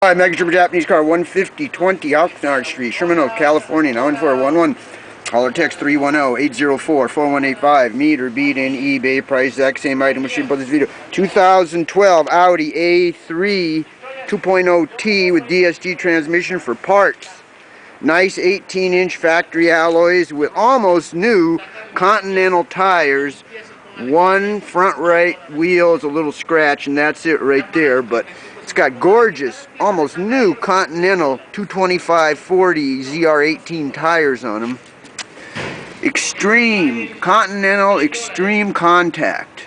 Hi, Mega Triple Japanese car 15020 Oxnard Street, Sherman Oaks, California, 91411. Caller text 310-804-4185. Meet or beat in eBay price, exact same item. We should put this video. 2012 Audi A3 2.0T with DSG transmission for parts. Nice 18-inch factory alloys with almost new Continental tires. One front right wheel is a little scratch, and that's it right there, but it's got gorgeous, almost new Continental 225/40 ZR18 tires on them. Extreme, Continental Extreme Contact.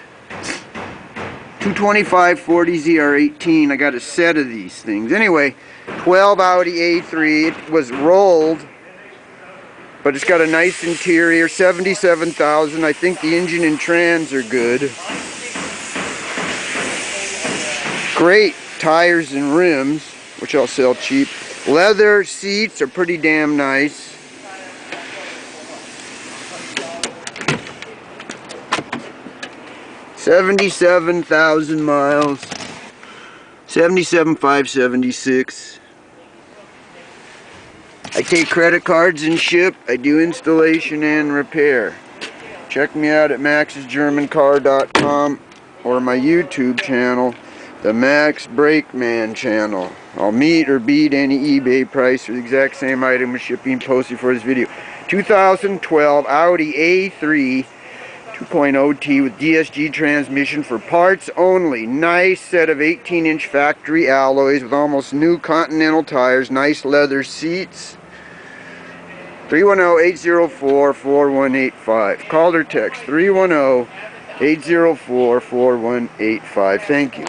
225/40 ZR18. I got a set of these things. Anyway, 12 Audi A3. It was rolled, but it's got a nice interior. 77,000. I think the engine and trans are good. Great tires and rims, which I'll sell cheap. Leather seats are pretty damn nice. $77,000 miles. 77,576. I take credit cards and ship. I do installation and repair. Check me out at maxsgermancar.com or my YouTube channel, the Max Brakeman channel. I'll meet or beat any eBay price for the exact same item with shipping posted for this video. 2012 Audi A3 2.0T with DSG transmission for parts only. Nice set of 18-inch factory alloys with almost new Continental tires. Nice leather seats. 310-804-4185. Call or text 310-804-4185. Thank you.